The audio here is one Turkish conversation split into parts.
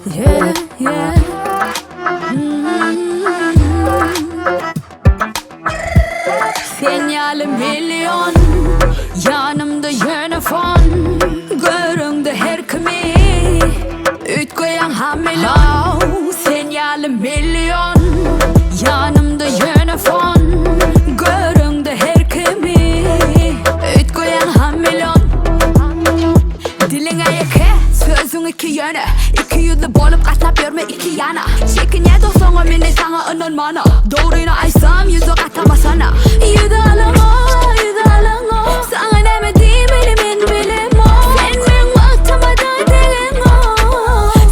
Yeah, yeah. Sinyali milyon, yanımda yönefon. Göründü her kimi, ütkoyan hamilon. Sinyali milyon, yanımda yönefon. Göründü her kimi, ütkoyan hamilon. Dilin ayakı, sözün iki yönü. İki yüzlü bolup katlap yorma iki yana. Çekinye dostluğum yine sana ının mana. Doğruyla aysam yüzü katamasana. Yüzü alama, yüzü alama. Sana demediğim elimin bilim o. Sen benim vaktıma da delin o.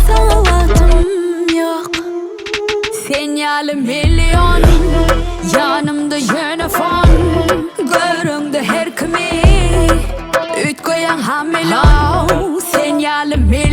Sana vaktim yok. Sinyali milyon, yanımda yönefon. Göründü her kimi, ütkoyan hamilon. Sinyali milyon.